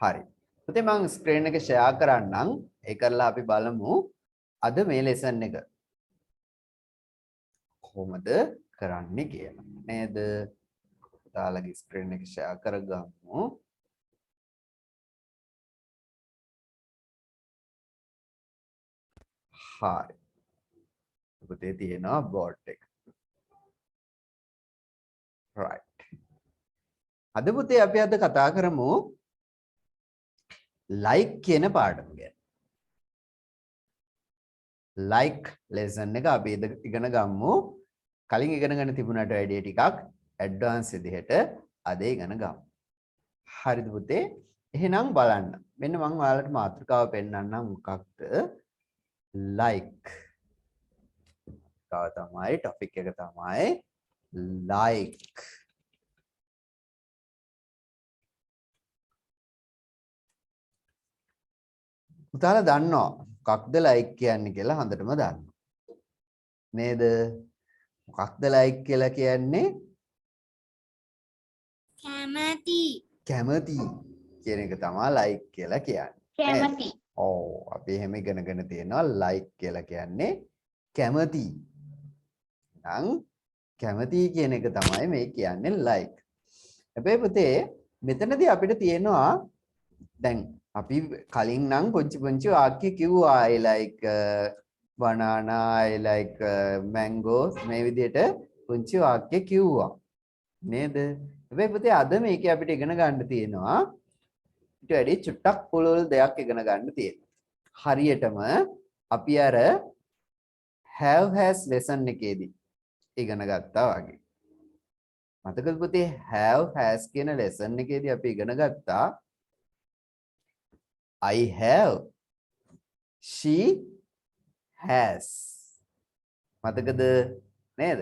හරි. පුතේ මම ස්ක්‍රීන් එක ෂෙයා කරන්නම්. ඒ කරලා අපි බලමු අද මේ ලෙසන් එක කොහොමද කරන්නේ කියලා. නේද? තාලගේ ස්ක්‍රීන් එක ෂෙයා කරගමු. හරි. පුතේ තියෙනවා බෝඩ් එක. right. අද පුතේ අපි අද කතා කරමු like කියන පාඩම ගැන. like lesson එක අපි ඉගෙන ගමු. කලින් ඉගෙන ගන්න තිබුණාට වැඩිය ටිකක් ඇඩ්වාන්ස් විදිහට අද ඉගෙන ගමු. හරිද පුතේ? එහෙනම් බලන්න. මෙන්න මම ඔයාලට මාතෘකාව පෙන්නන්නම් මොකක්ද? like. තමයි topic එක තමයි like. පුතාලා දන්නවා මොකක්ද like කියන්නේ කියලා හොඳටම දන්නවා. නේද? මොකක්ද like කියලා කියන්නේ? කැමැති. කැමැති කියන එක තමයි like කියලා කියන්නේ. කැමැති. ඔව් අපි එහෙම ඉගෙනගෙන තියෙනවා like කියලා කියන්නේ කැමැති. නම් කැමැති කියන එක තමයි මේ කියන්නේ like. හැබැයි පුතේ මෙතනදී අපිට තියෙනවා දැන් අපි කලින් නම් පුංචි පුංචි වාක්‍ය කිව්වා I like banana I like mangoes මේ විදිහට පුංචි වාක්‍ය කිව්වා නේද? හැබැයි පුතේ අද මේකේ අපිට ඉගෙන ගන්න තියෙනවා ඊට වැඩි චුට්ටක් පුළුල් දෙයක් ඉගෙන ගන්න තියෙනවා. හරියටම අපි අර have has lesson එකේදී ඉගෙන ගත්තා වගේ. මතකද පුතේ have has කියන lesson එකේදී අපි ඉගෙන ගත්තා I have she has මතකද නේද?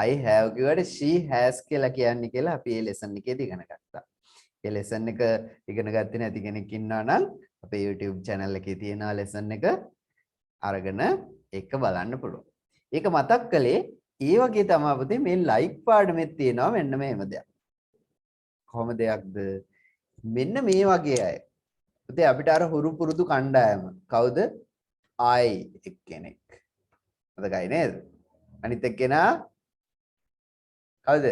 I have කියවට she has කියලා කියන්නේ කියලා අපි මේ lesson එකේදී ඉගෙන ගත්තා. මේ lesson එක ඉගෙන ගත්තේ නැති කෙනෙක් ඉන්නවා නම් අපේ YouTube channel එකේ තියෙන lesson එක අරගෙන ඒක බලන්න පුළුවන්. ඒක මතක් කළේ ඒ වගේ තමයි පුතේ මේ like පාඩමෙත් තියෙනවා මෙන්න මේම දෙයක්. කොහොම දෙයක්ද? මෙන්න මේ වගේ අය. පුතේ අපිට අර හුරු පුරුදු කණ්ඩායම කවුද? I එක්කෙනෙක්. මතකයි නේද? අනිත් එක්කෙනා කවුද?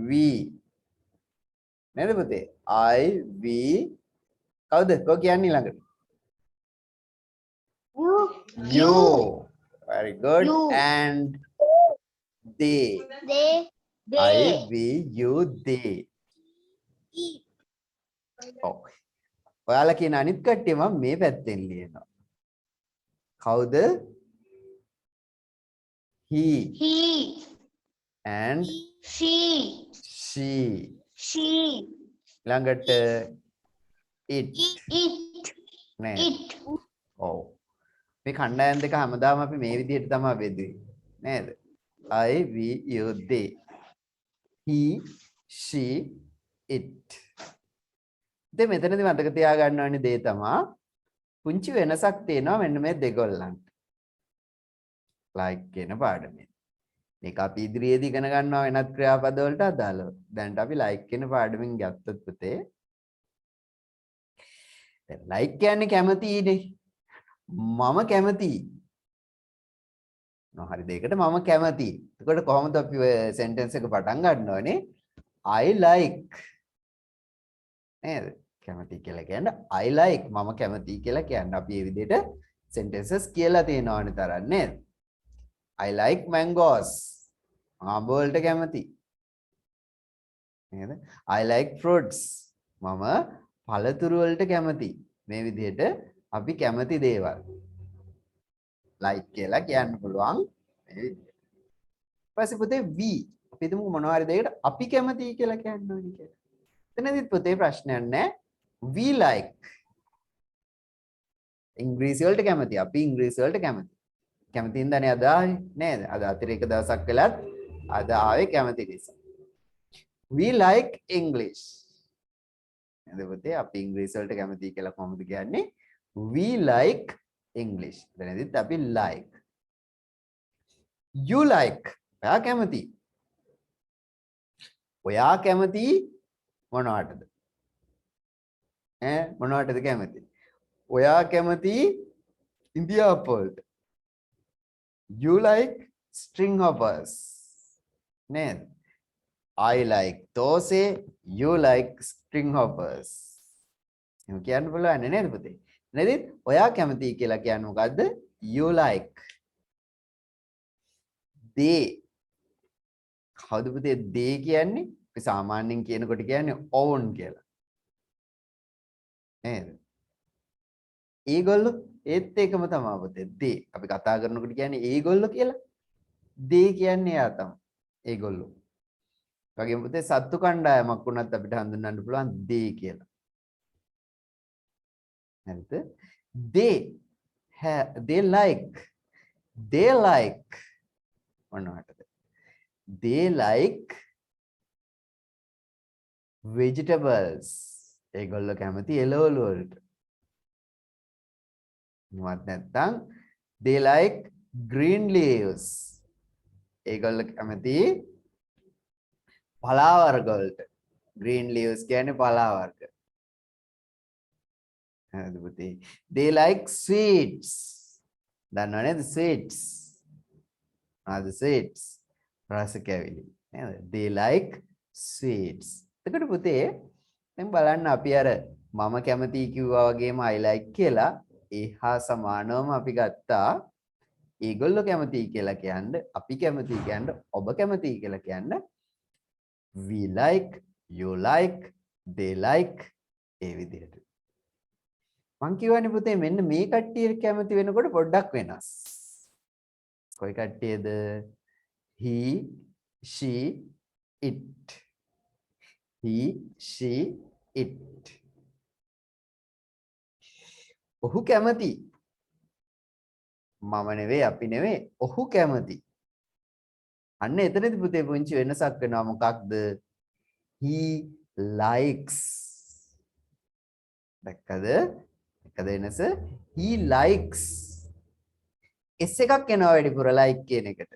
we. නේද පුතේ? I we කවුද? කො කියන්නේ ළඟට? You. Very good. You. And they. They. I we you they. Okay. ඔයාලා කියන අනිත් කට්ටිය මම මේ පැත්තෙන් ලියනවා. කවුද? He. And she. ළඟට it. නේද? ඔව්. මේ කණ්ඩායම් දෙක හැමදාම අපි මේ විදිහට තමයි බෙදුවේ. නේද? I we you they. He she it. දැන් මෙතනදී මතක තියාගන්න ඕනේ දේ තමයි පුංචි වෙනසක් තියෙනවා මෙන්න මේ දෙගොල්ලන්ට. like කියන පාඩමේ. මේක අපි ඉදිරියේදී ඉගෙන ගන්නවා වෙනත් ක්‍රියාපද වලට අදාළව. දැන් අපි like කියන පාඩමින් ගත්තොත් පුතේ දැන් like කියන්නේ කැමතිනේ. මම කැමතියි. හරි දෙයකට මම කැමතියි. එතකොට කොහොමද අපි ඔය sentence එක පටන් ගන්න ඕනේ? I like නේද? කැමති කියලා කියන්නේ I like මම කැමති කියලා කියන්නේ. අපි මේ විදිහට sentences කියලා තියෙනවානේ තරම් නේද? I like mangoes. ආඹ වලට කැමති. නේද? I like fruits. මම පළතුරු වලට කැමති. මේ විදිහට අපි කැමති දේවල් like කියලා කියන්න පුළුවන් මේ විදිහට. ඊපස්සේ පුතේ we අපි හිතමු මොනවා හරි දෙයකට අපි කැමති කියලා කියන්න ඕනේ කියලා. එතනදිත් පුතේ ප්‍රශ්නයක් නැහැ. We like ඉංග්‍රීසි වලට කැමති. අපි ඉංග්‍රීසි වලට කැමති. කැමති ඉඳනේ අද ආවේ නේද? අද අතිරේක දවසක් වෙලත් අද ආවේ කැමති නිසා. We like English. නේද පුතේ? අපි ඉංග්‍රීසි වලට කැමති කියලා කොහොමද කියන්නේ? We like English. එතනදිත් අපි like. You like. ඔයා කැමති. ඔයා කැමති මොනවටද? ඈ මොනවටද කැමති? ඔයා කැමති ඉන්දියාපු වලට. You like string hoppers. නේද? I like thosai, you like string hoppers. එහෙම කියන්න පුළුවන් නේද පුතේ? නේද? ඔයා කැමති කියලා කියන්නේ මොකද්ද? You like. They. කවුද පුතේ they කියන්නේ? අපි සාමාන්‍යයෙන් කියනකොට කියන්නේ own කියලා. නේද? ඒගොල්ලෝ ඒත් එකම තමයි පුතේ. they. අපි කතා කරනකොට කියන්නේ ඒගොල්ලෝ කියලා. they කියන්නේ එයා තමයි. ඒගොල්ලෝ. වගේම පුතේ සත්තු කණ්ඩායමක් වුණත් අපිට හඳුන්වන්න පුළුවන් they කියලා. හරිද? they like මොනවටද? they like vegetables. ඒගොල්ලෝ කැමති එළවලු වලට. මොකක්ද නැත්තම් they like green leaves. ඒගොල්ලෝ කැමති පලා වර්ග වලට. green leaves කියන්නේ පලා වර්ග. හරිද පුතේ? they like sweets. දන්නව නේද sweets? ආද sweets. රස කැවිලි. නේද? they like sweets. එතකොට පුතේ දැන් බලන්න අපි අර මම කැමති කිව්වා වගේම I like කියලා ඒහා සමානවම අපි ගත්තා. ඒගොල්ලෝ කැමති කියලා කියන්නේ අපි කැමති කියන්නේ ඔබ කැමති කියලා කියන්නේ we like, you like, they like ඒ විදිහට. මං කියවනේ පුතේ මෙන්න මේ කට්ටිය කැමති වෙනකොට පොඩ්ඩක් වෙනස්. කොයි කට්ටියද? he, she, it. he, she, it. ඔහු කැමති. මම නෙවෙයි අපි නෙවෙයි ඔහු කැමති. අන්න එතනදී පුතේ පුංචි වෙනසක් වෙනවා. මොකක්ද? he likes. දැක්කද? එකද වෙනස? he likes. s එකක් එනවා වැඩිපුර like කියන එකට.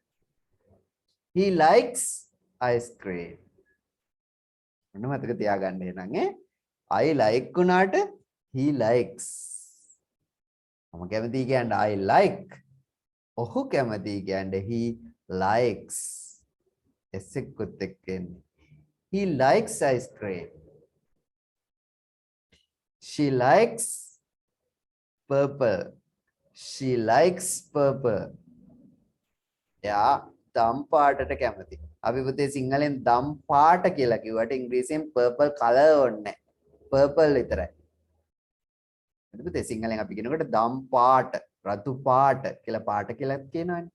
he likes ice cream. මොන මතක තියාගන්න එහෙනම් I like උනාට he likes. මම කැමති කියන්නේ I like. ඔහු කැමති කියන්නේ he likes. s එක්කත් එක්ක එන්නේ. he likes ice cream. she likes purple. she likes purple. එයා දම් පාටට කැමති. අපි පුතේ සිංහලෙන් දම් පාට කියලා කිව්වට ඉංග්‍රීසියෙන් purple color ඕනේ නැහැ. purple විතරයි. හරි පුතේ සිංහලෙන් අපි කියනකොට දම් පාට, රතු පාට කියලා පාට කියලා කියනවනේ.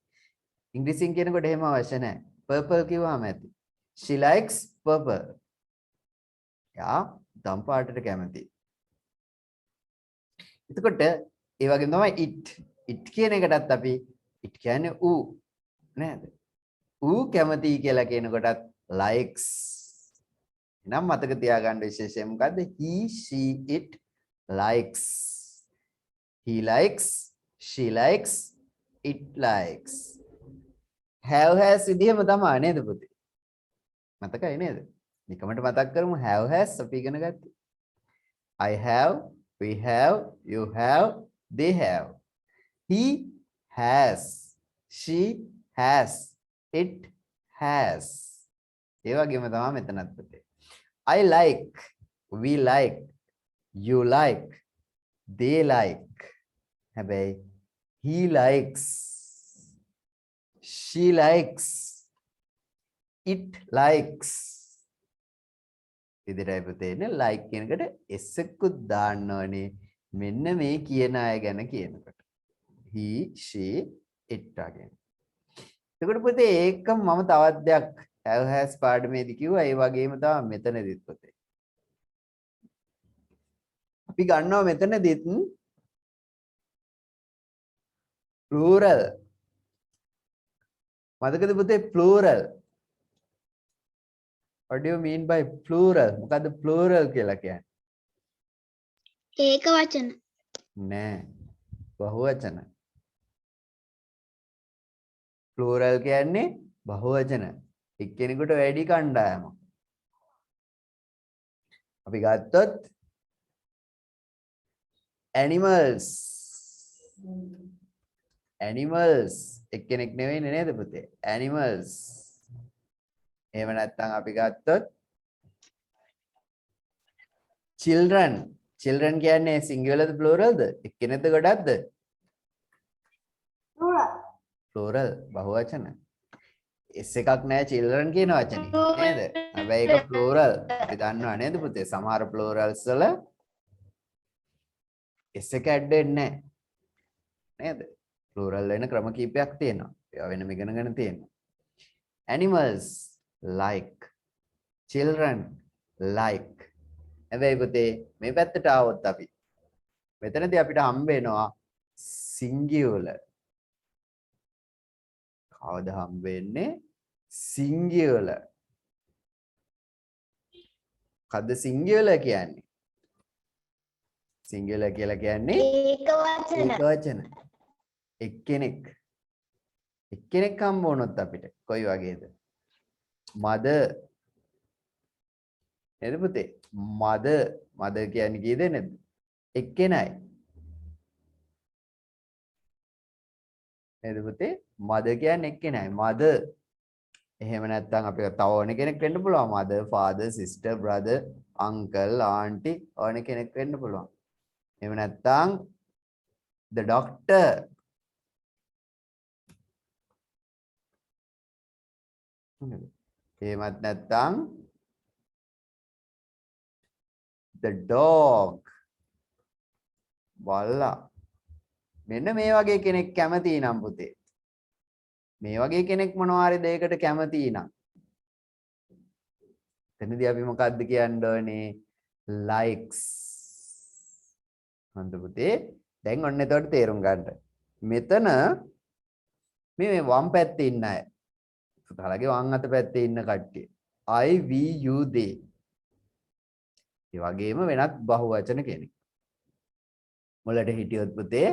ඉංග්‍රීසියෙන් කියනකොට එහෙම අවශ්‍ය නැහැ. purple කිව්වම ඇති. she likes purple. එයා දම් පාටට කැමති. එතකොට ඒ වගේම තමයි it කියන එකටත් අපි it කියන්නේ ඌ නේද? ඌ කැමති කියලා කියනකොටත් likes. එනම් මතක තියාගන්න විශේෂය මොකද්ද? he, she, it likes. he likes, she likes, it likes. have has විදිහම තමයි නේද පුතේ? මතකයි නේද? නිකමට මතක් කරමු have has අපි ඉගෙන ගත්තා. I have, we have, you have, they have. he has, she has, it has. ඒ වගේම තමයි මෙතනත් පුතේ. I like, we like, you like, they like. හැබැයි he likes, she likes, it likes. ඉදිරියට පුතේ නේ like කියනකට s එකකුත් දාන්න ඕනේ. මෙන්න මේ කියන අය ගැන කියනකොට. he, she, it වගේ. එතකොට පුතේ ඒකම මම තවත් දෙයක් have has පාඩමේදී කිව්වා. ඒ වගේම තමයි මෙතනදිත් පුතේ. අපි ගන්නවා මෙතනදිත් plural. මතකද පුතේ plural? What do you mean by plural? මොකද්ද plural කියලා කියන්නේ? ඒක වචන. නෑ. බහුවචන. plural කියන්නේ බහුවචන. එක්කෙනෙකුට වැඩි කණ්ඩායමක්. අපි ගත්තොත් animals animals එක්කෙනෙක් නෙවෙයිනේ නේද පුතේ animals එහෙම නැත්නම් අපි ගත්තොත් children children කියන්නේ singular ද plural ද එක්කෙනෙක්ද ගොඩක්ද plural බහුවචන s එකක් නැහැ children කියන වචනේ නේද හැබැයි ඒක plural අපි දන්නවා නේද පුතේ සමහර plurals වල s එක ඇඩ් වෙන්නේ නැහැ නේද plural වෙන ක්‍රම කීපයක් තියෙනවා ඒවා වෙනම ඉගෙනගෙන තියෙනවා animals like children like හැබැයි පුතේ මේ පැත්තට ආවොත් අපි මෙතනදී අපිට හම්බ වෙනවා singular කවද හම්බ වෙන්නේ singular කද්ද singular කියන්නේ singular කියලා කියන්නේ ඒක වචන එක්කෙනෙක් හම්බ වුණොත් අපිට කොයි වගේද mother නේද පුතේ mother කියන්නේ කී දෙනෙක්ද එක්කෙනයි නේද පුතේ mother කියන්නේ එක්කෙනයි mother එහෙම නැත්නම් අපිට තව ඕන කෙනෙක් වෙන්න පුළුවන් mother father sister brother uncle auntie ඕන කෙනෙක් වෙන්න පුළුවන් එහෙම නැත්නම් the doctor එහෙමත් නැත්නම් the dog බල්ලා මෙන්න මේ වගේ කෙනෙක් කැමති නම් පුතේ මේ වගේ කෙනෙක් මොනවා හරි දෙයකට කැමති නම් එතනදී අපි මොකද්ද කියන්න ඕනේ likes හොඳ පුතේ දැන් ඔන්න එතකොට තේරුම් ගන්න මෙතන මේ වම් පැත්තේ ඉන්න අය පුතාලගේ වම් අත පැත්තේ ඉන්න කට්ටිය I we you they ඒ වගේම වෙනත් බහුවචන කෙනෙක් මුලට හිටියොත් පුතේ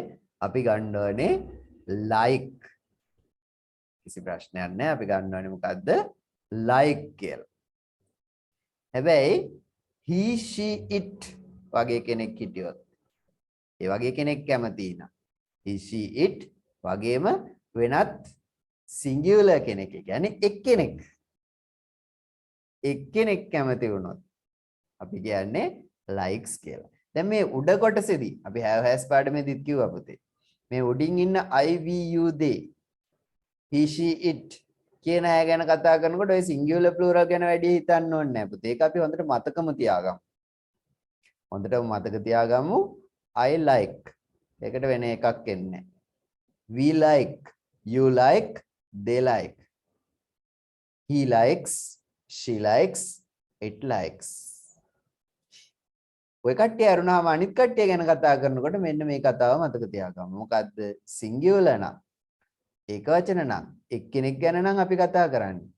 අපි ගන්න ඕනේ like කිසි ප්‍රශ්නයක් නැහැ අපි ගන්න ඕනේ මොකද්ද like කියලා හැබැයි he she it වගේ කෙනෙක් හිටියොත් ඒ වගේ කෙනෙක් කැමති නම් he she it වගේම වෙනත් singular කෙනෙක් කියන්නේ එක්කෙනෙක් කැමති වුණොත් අපි කියන්නේ likes කියලා. දැන් මේ උඩ කොටසේදී අපි have has පාඩමේදීත් කිව්වා පුතේ. මේ උඩින් ඉන්න I we you they he she it කියන අය ගැන කතා කරනකොට ඔය singular plural ගැන වැඩි හිතන්න ඕනේ නැහැ පුතේ. ඒක අපි හොඳට මතකම තියාගමු. හොඳටම මතක තියාගමු I like. ඒකට වෙන එකක් එන්නේ නැහැ. We like, you like, they like. He likes, she likes, it likes. ඔය කට්ටිය අරුණාම අනිත් කට්ටිය ගැන කතා කරනකොට මෙන්න මේ කතාව මතක තියාගන්න. මොකද්ද? සිංගියුලර් නම් ඒකවචන නම් එක්කෙනෙක් ගැන නම් අපි කතා කරන්නේ.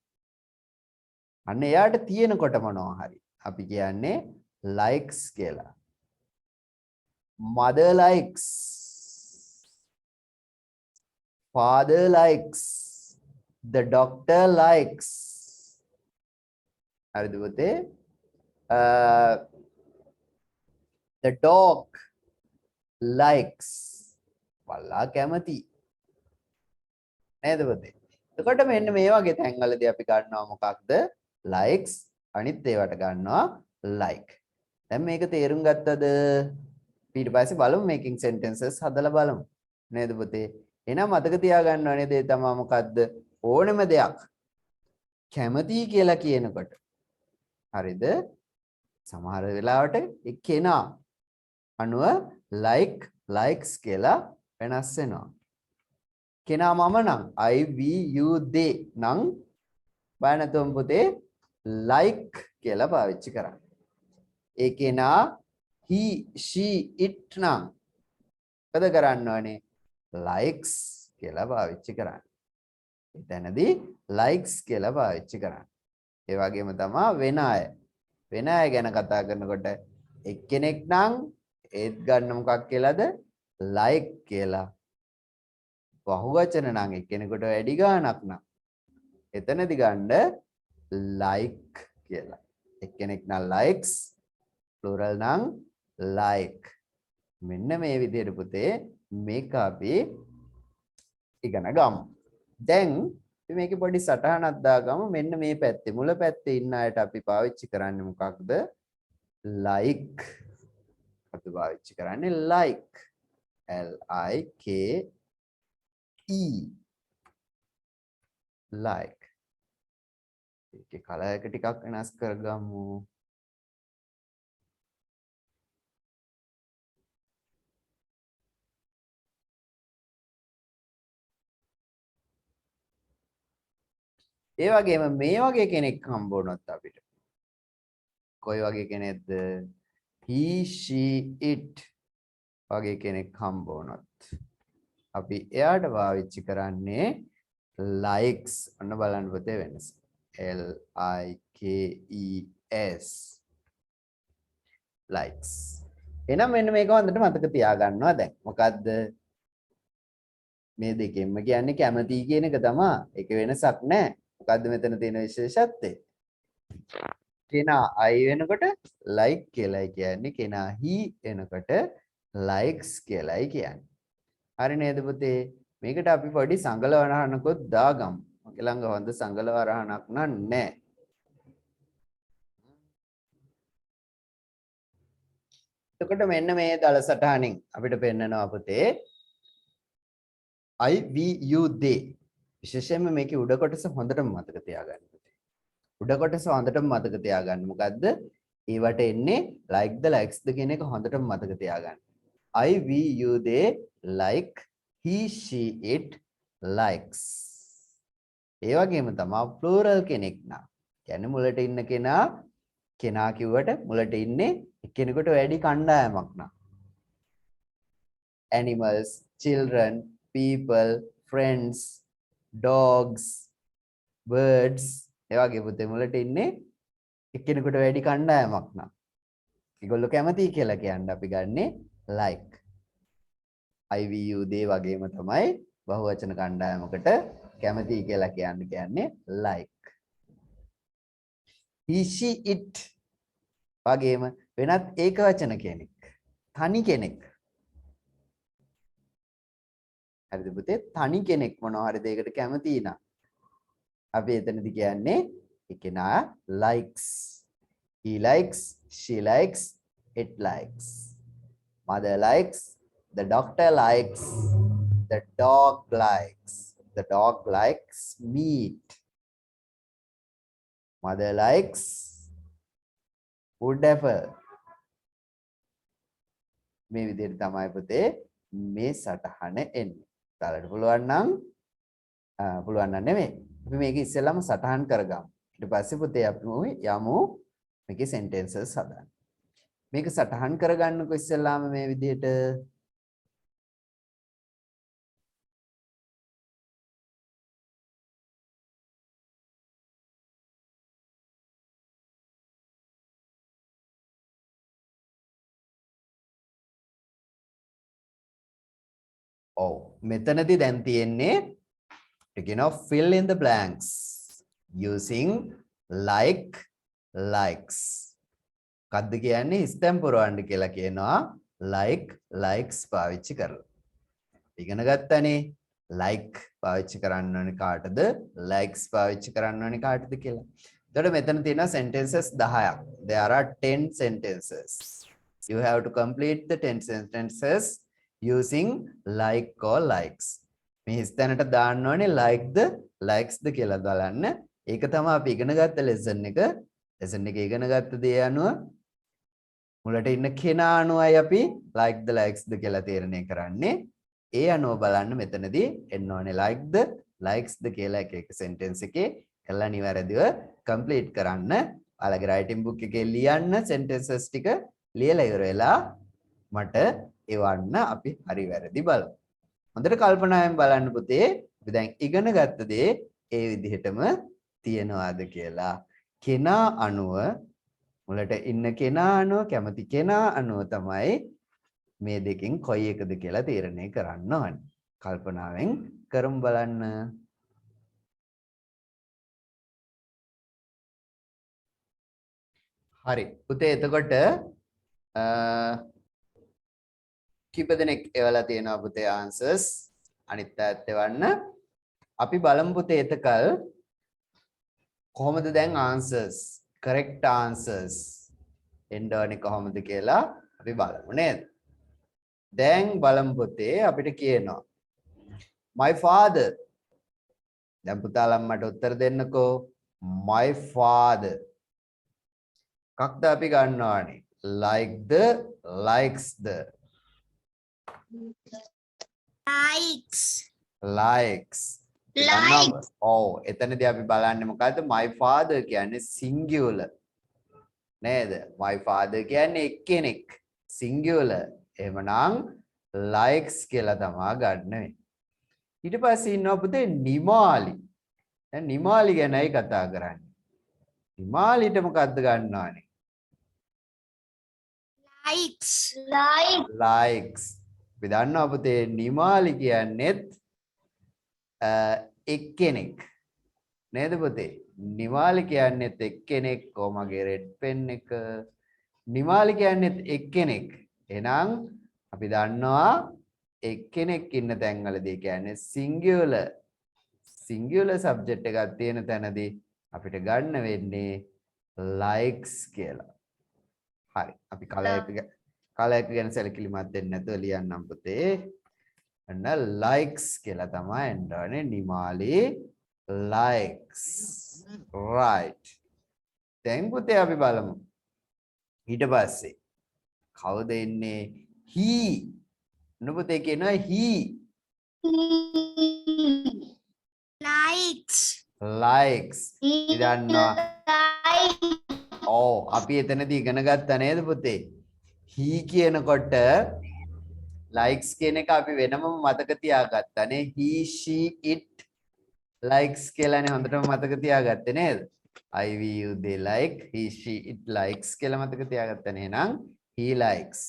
අන්න එයාට තියෙනකොට මොනවා හරි අපි කියන්නේ likes කියලා. Mother likes. Father likes. The doctor likes. හරිද පුතේ? The dog likes. බල්ලා කැමති. නේද පුතේ? එතකොට මෙන්න මේ වගේ තැන්වලදී අපි ගන්නවා මොකක්ද? likes අනිත් ඒවට ගන්නවා like. දැන් මේක තේරුම් ගත්තද? ඊට පස්සේ බලමු making sentences හදලා බලමු. නේද පුතේ? එහෙනම් මතක තියාගන්න ඕනේ දේ තමයි මොකද්ද? ඕනම දෙයක් කැමති කියලා කියනකොට හරිද? සමහර වෙලාවට ඒ කෙනා අනුව like likes කියලා වෙනස් වෙනවා. කෙනා මම නම් I we you they නම් බය නැතුවම පුතේ like කියලා පාවිච්චි කරන්න. ඒ කෙනා he she it නම් මොකද කරන්න ඕනේ? likes කියලා පාවිච්චි කරන්න. එතනදී likes කියලා පාවිච්චි කරන්න. ඒ වගේම තමයි වෙන අය ගැන කතා කරනකොට එක්කෙනෙක් නම් ඒත් ගන්න මොකක් කියලාද? like කියලා. බහුවචන නම් එක්කෙනෙකුට වැඩි ගාණක් නම් එතනදී ගන්න like කියලා. එක්කෙනෙක් නම් likes, plural නම් like. මෙන්න මේ විදිහට පුතේ මේක අපි ඉගෙන ගමු. දැන් අපි මේකේ පොඩි සටහනක් දාගමු. මෙන්න මේ පැත්තේ මුල පැත්තේ ඉන්න අයට අපි පාවිච්චි කරන්නේ මොකක්ද? like. අපි පාවිච්චි කරන්නේ like. LIKE like. ඒකේ කලර් එක ටිකක් වෙනස් කරගමු. ඒ වගේම මේ වගේ කෙනෙක් හම්බ වුණොත් අපිට කොයි වගේ කෙනෙක්ද? he she it වගේ කෙනෙක් හම්බ වුණොත් අපි එයාට පාවිච්චි කරන්නේ likes. ඔන්න බලන්න පුතේ වෙනස. LIKES likes. එහෙනම් මෙන්න මේක හොඳට මතක තියාගන්නවා දැන්. මොකද්ද? මේ දෙකෙන්ම කියන්නේ කැමති කියන එක තමයි. ඒක වෙනසක් නැහැ. මොකද්ද මෙතන තියෙන විශේෂත්වය? කෙනා I වෙනකොට like කියලායි කියන්නේ. කෙනා he එනකොට likes කියලායි කියන්නේ. හරි නේද පුතේ? මේකට අපි පොඩි සංගල වරහනකොත් දාගමු. මගේ ළඟ හොඳ සංගල වරහනක් නැහැ. එතකොට මෙන්න මේ දල සටහනින් අපිට පෙන්නනවා පුතේ I we you they. විශේෂයෙන්ම මේකේ උඩ කොටස හොඳටම මතක තියාගන්න පුතේ. උඩ කොටස හොඳටම මතක තියාගන්න. මොකද්ද? ඒවට එන්නේ like the likes the කියන එක හොඳටම මතක තියාගන්න. I we you they like he she it likes. ඒ වගේම තමයි plural කෙනෙක් නා. කියන්නේ මුලට ඉන්න කෙනා කිව්වට මුලට ඉන්නේ එක්කෙනෙකුට වැඩි කණ්ඩායමක් නා. Animals, children, people, friends, dogs, birds. ඒ වගේ පුතේ මුලට ඉන්නේ එක්කෙනෙකුට වැඩි කණ්ඩායමක් නා. ඒගොල්ලෝ කැමති කියලා කියන්නේ අපි ගන්නෙ like. I we you they වගේම තමයි බහුවචන කණ්ඩායමකට කැමති කියලා කියන්නේ like. He she it වගේම වෙනත් ඒකවචන කෙනෙක්. තනි කෙනෙක්. හරිද පුතේ? තනි කෙනෙක් මොනවා හරි දෙයකට කැමති නා. අපි එතනදි කියන්නේ ඒ කෙනා likes. He likes, she likes, it likes. Mother likes, the doctor likes, the dog likes. The dog likes meat. Mother likes wood apple. මේ විදිහට තමයි පුතේ මේ සටහන එන්නේ. ඔයාලට පුළුවන් නම් නෙමෙයි. අපි මේක ඉස්සෙල්ලාම සටහන් කරගමු. ඊට පස්සේ පුතේ අපි යමු මේකේ sentences හදන්න. මේක සටහන් කරගන්නකො ඉස්සෙල්ලාම මේ විදිහට. ඔව් මෙතනදී දැන් තියෙන්නේ fill in the blanks using like likes. කද්ද කියන්නේ ස්ටැම්ප් පුරවන්න කියලා කියනවා like likes පාවිච්චි කරලා. ඉගෙන ගත්තනේ like පාවිච්චි කරන්න ඕනේ කාටද likes පාවිච්චි කරන්න ඕනේ කාටද කියලා. එතකොට මෙතන තියෙනවා sentences 10ක්. There are 10 sentences. You have to complete the 10 sentences using like or likes. මේ ස්ථානට දාන්න ඕනේ like the likes ද කියලා බලන්න. ඒක තමයි අපි ඉගෙන ගත්ත lesson එක. lesson එක ඉගෙන ගත්ත දේ අනුව මුලට ඉන්න කෙනා අනුවයි අපි like the likes ද කියලා තීරණය කරන්නේ. ඒ අනුව බලන්න මෙතනදී එන්න ඕනේ like the likes ද කියලා එක sentence එකේ කළා නිවැරදිව complete කරන්න. ඔයාලගේ writing book එකේ ලියන්න sentences ටික ලියලා ඉවර වෙලා මට එවන්න අපි හරි වැරදි බලමු. හොඳට කල්පනාවෙන් බලන්න පුතේ. අපි දැන් ඉගෙන ගත්ත දේ ඒ විදිහටම තියනවාද කියලා. කෙනා අනුව මුලට ඉන්න කෙනා අනුව කැමති කෙනා අනුව තමයි මේ දෙකෙන් කොයි එකද කියලා තීරණය කරන්න ඕනේ. කල්පනාවෙන් කරමු බලන්න. හරි. පුතේ එතකොට කීප දෙනෙක් එවලා තියෙනවා පුතේ answers. අනිත් පැත්ත එවන්න. අපි බලමු පුතේ එතකල් කොහොමද දැන් answers correct answers එන්න ඕනේ කොහොමද කියලා අපි බලමු නේද? දැන් බලමු පුතේ අපිට කියනවා my father. දැන් පුතාලා මට උත්තර දෙන්නකෝ. my father. කක්ද අපි ගන්නවානේ? like the likes the likes. ඔව් එතනදී අපි බලන්නේ මොකද්ද? my father කියන්නේ singular. නේද? my father කියන්නේ එක්කෙනෙක්. singular. එහෙමනම් likes කියලා තමයි ගන්න වෙන්නේ. ඊට පස්සේ ඉන්නවා පුතේ නිමාලි. දැන් නිමාලි ගැනයි කතා කරන්නේ. නිමාලිට මොකද්ද ගන්නවනේ? likes. අපි දන්නවා පුතේ නිමාලි කියන්නේත් එක්කෙනෙක්. නේද පුතේ? නිමාලි කියන්නේත් එක්කෙනෙක්. කොමගේ රෙඩ් පෙන් එක. නිමාලි කියන්නේත් එක්කෙනෙක්. එහෙනම් අපි දන්නවා එක්කෙනෙක් ඉන්න තැන්වලදී කියන්නේ singular subject එකක් තියෙන තැනදී අපිට ගන්න වෙන්නේ likes කියලා. හරි. අපි කල එක ගැන සැලකිලිමත් වෙන්නේ නැතුව ලියන්නම් පුතේ. අන්න likes කියලා තමයි එන්න ඕනේ. නිමාලි likes. right. දැන් පුතේ අපි බලමු. ඊට පස්සේ කවුද ඉන්නේ? he. නුඹතේ කියනවා he. likes. ඉදන්නවා. ඔව් අපි එතනදී ඉගෙන ගත්තා නේද පුතේ? he කියනකොට likes කියන එක අපි වෙනම මතක තියාගත්තානේ. he she it likes කියලානේ හොඳටම මතක තියාගත්තේ නේද? I we you they like he she it likes කියලා මතක තියාගත්තානේ. එහෙනම් he likes.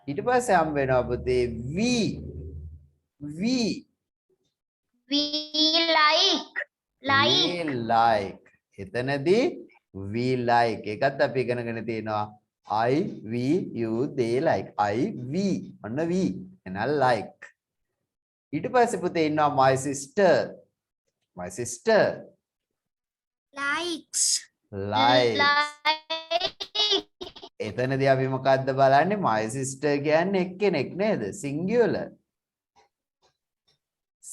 ඊට පස්සේ හම් වෙනවා පුතේ we like. එතනදී we like එකත් අපි ඉගෙනගෙන තියෙනවා. I we you they like I we ඔන්න we එන like. ඊට පස්සේ පුතේ ඉන්නවා my sister likes. එතනදී අපි මොකද්ද බලන්නේ? my sister කියන්නේ එක්කෙනෙක් නේද? singular.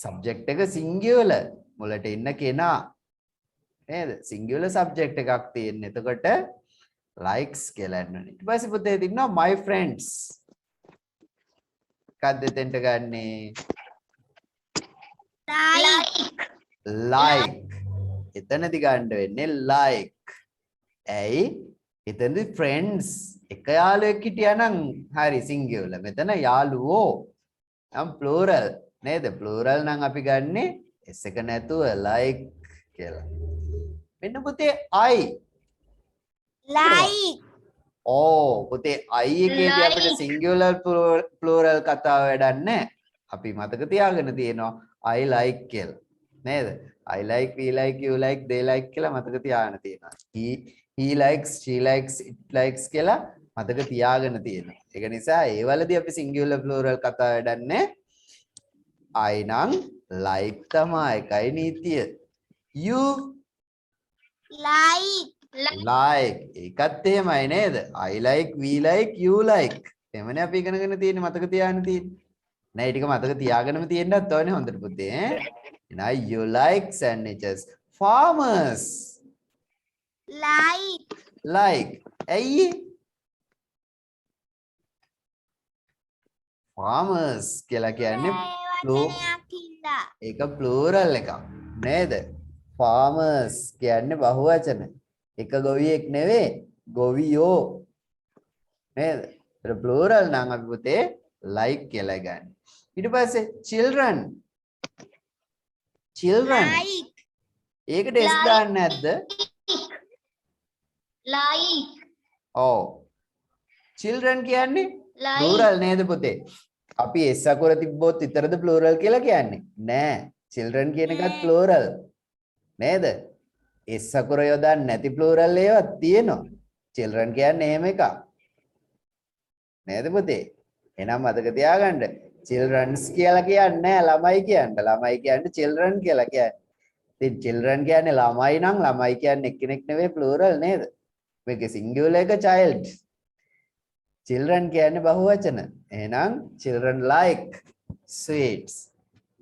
subject එක singular. මුලට ඉන්න කෙනා නේද? singular subject එකක් තියෙන. එතකොට likes කියලා එන්නේ. ඊට පස්සේ පුතේ ඉන්නවා my friends. කද්ද දෙන්න ගන්නේ? like. එතනදී ගන්න වෙන්නේ like. ඇයි? එතනදී friends එක යාළුවෙක් හිටියානම් හරි singular. මෙතන යාළුවෝ නම් plural නේද? plural නම් අපි ගන්නෙ s එක නැතුව like කියලා. මෙන්න පුතේ I like. ඕ පුතේ I එකේදී අපිට singular plural කතාව වැඩක් නැහැ. අපි මතක තියාගෙන තියෙනවා I like කියලා. නේද? I like, we like, you like, they like කියලා මතක තියාගෙන තියෙනවා. he likes, she likes, it likes කියලා මතක තියාගෙන තියෙනවා. ඒක නිසා ඒ වලදී අපි singular plural කතා වැඩක් නැහැ. I නම් like තමයි එකයි නීතිය. you like ඒකත් එහෙමයි නේද? I like, we like, you like. එමනේ අපි ඉගෙනගෙන තියෙන්නේ මතක තියාගෙන තියෙන්නේ. නෑ ටික මතක තියාගෙනම තියෙන්නත් ඕනේ හොඳට පුතේ ඈ. Now you like sandwiches. Farmers like. ඇයි? farmers කියලා කියන්නේ ඒක plural එකක් නේද? farmers කියන්නේ බහුවචන. එක ගොවියෙක් නෙවෙයි ගොවියෝ නේද? ඒක plural නම් අපි පුතේ like කියලා ගන්න. ඊට පස්සේ children ඒකට s දාන්න නැද්ද? ඔව් children කියන්නේ plural නේද පුතේ? අපි s අකුර තිබ්බොත් විතරද plural කියලා කියන්නේ? නෑ. children කියන එකත් plural නේද? s අකුර යොදන්නේ නැති plural ඒවා තියෙනවා. children කියන්නේ එහෙම එකක්. නේද පුතේ? එහෙනම් මතක තියාගන්න children's කියලා කියන්නේ නැහැ ළමයි කියන්න. ළමයි කියන්නේ children කියලා කියන්නේ. ඉතින් children කියන්නේ ළමයි නම් ළමයි කියන්නේ එක්කෙනෙක් නෙවෙයි plural නේද? මේකේ singular එක child. children කියන්නේ බහුවචන. එහෙනම් children like sweets.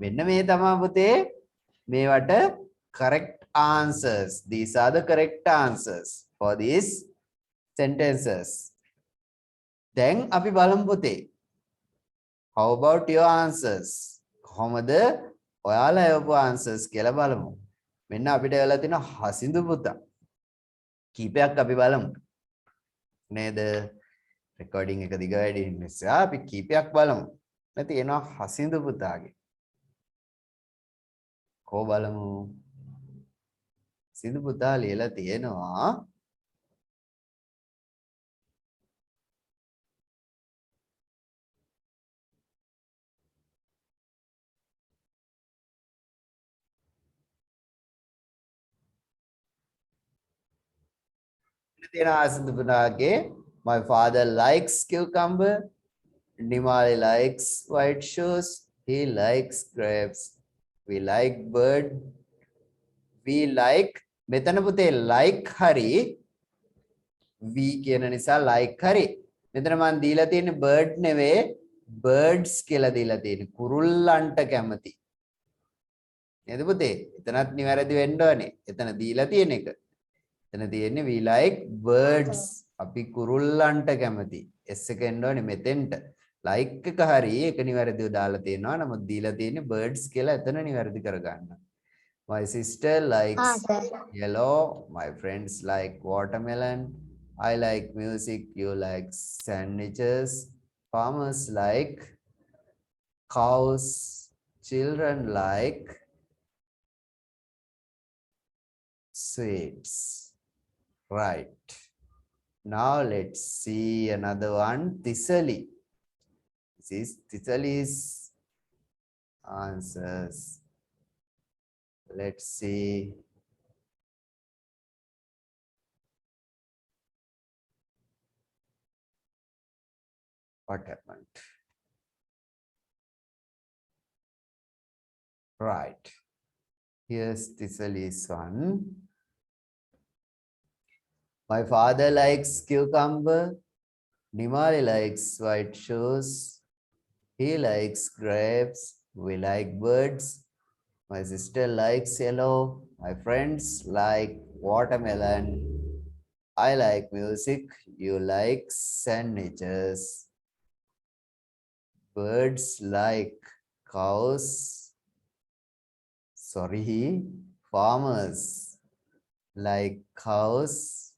මෙන්න මේ තමයි පුතේ මේවට correct answers. These are the correct answers for these sentences. දැන් අපි බලමු පුතේ. How about your answers? කොහොමද ඔයාලා යවපු answers කියලා බලමු. මෙන්න අපිට වෙලා තියෙන හසිඳු පුතා. කීපයක් අපි බලමු. නේද? recording එක දිග වැඩි නිසා අපි කීපයක් බලමු. නැති එනවා හසිඳු පුතාගේ. කො බලමු. සිඳු පුතා ලියලා තියෙනවා සිඳු පුතාගේ my father likes cucumber. Nimali likes white shoes. He likes grapes. We like bird. We like මෙතන පුතේ like හරි we කියන නිසා like හරි. මෙතන මම දීලා තියෙන්නේ bird නෙවෙයි birds කියලා දීලා තියෙන්නේ. කුරුල්ලන්ට කැමති. නේද පුතේ? එතනත් නිවැරදි වෙන්න ඕනේ. එතන දීලා තියෙන එක. එතන තියෙන්නේ we like birds. අපි කුරුල්ලන්ට කැමති. S එක එන්න ඕනේ මෙතෙන්ට. like එක හරි ඒක නිවැරදිව දාලා තියෙනවා. නමුත් දීලා තියෙන්නේ birds කියලා එතන නිවැරදි කරගන්න. My sister likes yellow. My friends like watermelon. I like music. You like sandwiches. Farmers like cows. Children like sweets. Right. Now let's see another one. Tisali. This is Tisali's answers. Let's see. What happened? Right. Here's Tisali's one. My father likes cucumber. Nimali likes white shoes. He likes grapes. We like birds. My sister likes yellow. My friends like watermelon. I like music. You like sandwiches. Birds like cows. Sorry, farmers like cows.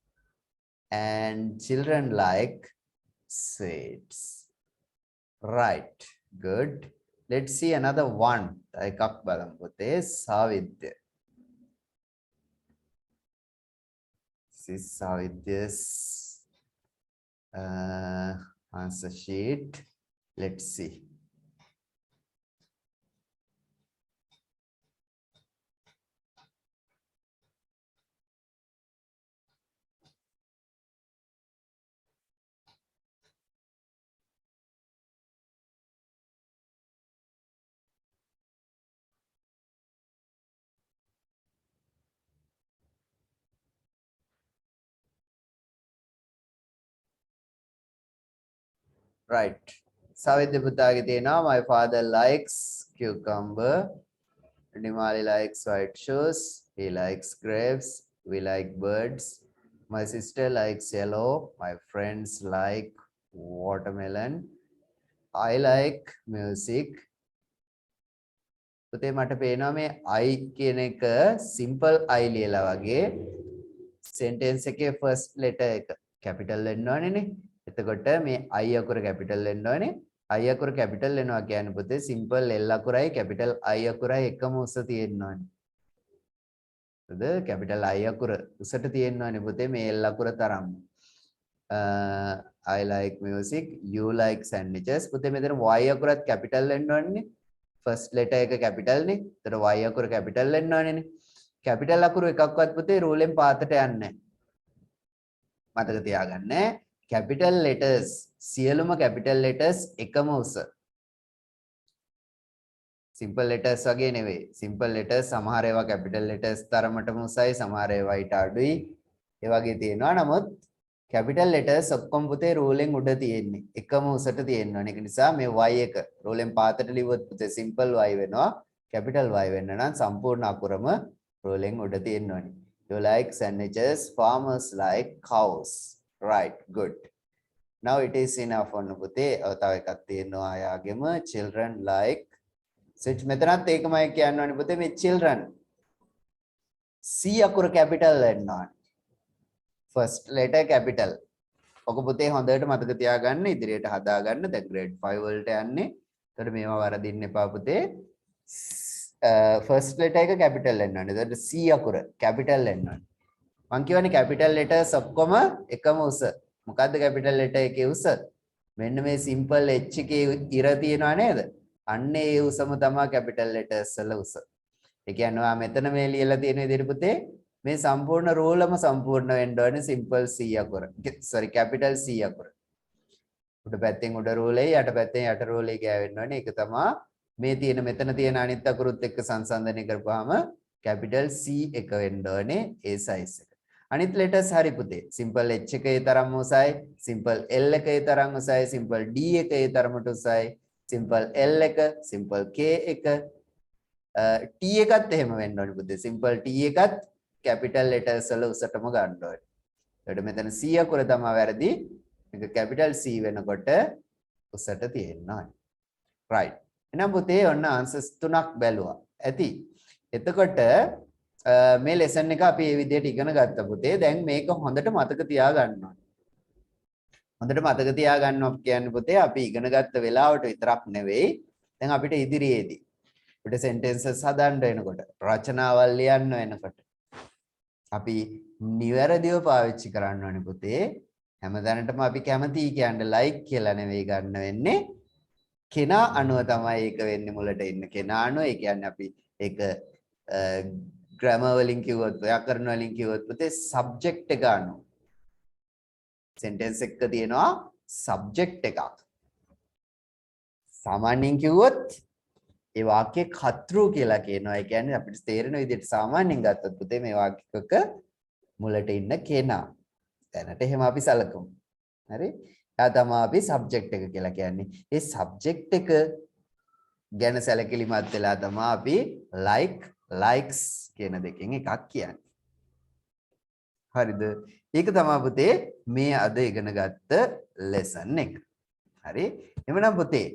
And children like sweets. Right, good. Let's see another one. එකක් බලමු පුතේ සාවිද්‍ය. This is Savidya's answer sheet. Let's see. Right. Savidya පුතාගේ තියෙනවා my father likes cucumber. Nimali likes white shoes. He likes grapes. We like birds. My sister likes yellow. My friends like watermelon. I like music. පුතේ මට පේනවා මේ I කියන එක simple I ලියලා වගේ sentence එකේ first letter එක capital වෙන්න ඕනේනේ. එතකොට මේ I අකුර capital වෙන්න ඕනේ. I අකුර capital වෙනවා කියන්නේ පුතේ simple L අකුරයි capital I අකුරයි එකම උස තියෙන්න ඕනේ. හරිද? capital I අකුර උසට තියෙන්න ඕනේ පුතේ මේ L අකුර තරම්ම. I like music. You like sandwiches. පුතේ මෙතන Y අකුරත් capital වෙන්න ඕනේ. first letter එක capital නේ. එතකොට Y අකුර capital වෙන්න ඕනේනේ. capital අකුරු එකක්වත් පුතේ රූලෙන් පාතට යන්නේ නැහැ. මතක තියාගන්න. capital letters සියලුම capital letters එකම උස. simple letters වගේ නෙවෙයි. simple letters සමහර ඒවා capital letters තරමටම උසයි, සමහර ඒවා ඊට අඩුයි. ඒ වගේ තියෙනවා. නමුත් capital letters ඔක්කොම පුතේ රූලෙන් උඩ තියෙන්නේ. එකම උසට තියෙනවා. ඒක නිසා මේ y එක රූලෙන් පාතට ලිව්වොත් පුතේ simple y වෙනවා. capital Y වෙන්න නම් සම්පූර්ණ අකුරම රූලෙන් උඩ තියෙන්න ඕනේ. You like sandwiches, farmers like cows. Right, good. Now it is enough ඔන්න පුතේ. තව එකක් තියෙනවා ආයාගෙම children like switch මෙතනත් ඒකමයි කියන්න ඕනේ පුතේ මේ children. C අකුර capital වෙන්න ඕනේ. First letter capital. ඔක පුතේ හොඳට මතක තියාගන්න ඉදිරියට හදාගන්න. දැන් grade 5 වලට යන්නේ. එතකොට මේවා වරදින්න එපා පුතේ. first letter එක capital වෙන්න ඕනේ. එතකොට C අකුර capital වෙන්න ඕනේ. මම කියවනේ capital letters ඔක්කොම එකම උස. මොකද්ද capital letter එකේ උස? මෙන්න මේ simple h එකේ ඉර තියෙනවා නේද? අන්න ඒ උසම තමයි capital letters වල උස. ඒ කියන්නේ ඔයා මෙතන මේ ලියලා තියෙන විදිහට පුතේ මේ සම්පූර්ණ රූලම සම්පූර්ණ වෙන්න ඕනේ simple C අකුර. sorry capital C අකුර. උඩ පැත්තෙන් උඩ රූලේ යට පැත්තෙන් යට රූලේ ගෑවෙන්න ඕනේ. ඒක තමයි මේ තියෙන මෙතන තියෙන අනිත් අකුරුත් එක්ක සංසන්දනය කරපුවාම capital C එක වෙන්න ඕනේ ඒ size එක. අනිත් letters හරි පුතේ. simple H එක ඒ තරම් උසයි, simple L එක ඒ තරම් උසයි, simple D එක ඒ තරමට උසයි, simple L එක, simple K එක, T එකත් එහෙම වෙන්න ඕනේ පුතේ. simple T එකත් capital letters වල උසටම ගන්න ඕනේ. එතකොට මෙතන C අකුර තමයි වැරදි. මේක capital C වෙනකොට උසට තියෙන්න ඕනේ. right. එහෙනම් පුතේ ඔන්න answers තුනක් බැලුවා. ඇති. එතකොට මේ lesson එක අපි මේ විදිහට ඉගෙන ගත්තා පුතේ. දැන් මේක හොඳට මතක තියාගන්න ඕනේ. හොඳට මතක තියාගන්නවා කියන්නේ පුතේ අපි ඉගෙන ගත්ත වෙලාවට විතරක් නෙවෙයි. දැන් අපිට ඉදිරියේදී අපිට sentences හදන්න වෙනකොට, රචනාවල් ලියන්න වෙනකොට අපි නිවැරදිව පාවිච්චි කරන්න ඕනේ පුතේ. හැමදානටම අපි කැමතියි කියන්නේ like කියලා නෙවෙයි ගන්න වෙන්නේ. කෙනා අනුව තමයි ඒක වෙන්නේ මුලට ඉන්න කෙනා අනුව. ඒ කියන්නේ අපි ඒක grammar වලින් කිව්වොත් ව්‍යාකරණ වලින් කිව්වොත් පුතේ subject එක අනුව. sentence එකක තියෙනවා subject එකක්. සාමාන්‍යයෙන් කිව්වොත් ඒ වාක්‍යයේ කර්තෘ කියලා කියනවා. ඒ කියන්නේ අපිට තේරෙන විදිහට සාමාන්‍යයෙන් ගත්තොත් පුතේ මේ වාක්‍යයක මුලට ඉන්න කෙනා. දැනට එහෙම අපි සැලකමු. හරි? එයා තමයි අපි subject එක කියලා කියන්නේ. ඒ subject එක ගැන සැලකිලිමත් වෙලා තමයි අපි like, likes කියන දෙකෙන් එකක් කියන්නේ. හරිද? ඒක තමයි පුතේ මේ අද ඉගෙන ගත්ත lesson එක. හරි? එhmenan පුතේ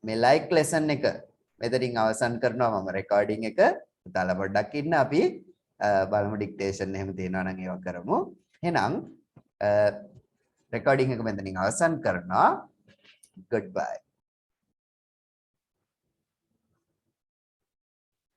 මේ like lesson එක මෙතනින් අවසන් කරනවා මම recording එක. පුතාලා පොඩ්ඩක් ඉන්න අපි බලමු dictation එහෙම තියෙනවා නම් ඒව කරමු. එහෙනම් recording එක මෙතනින් අවසන් කරනවා. Goodbye.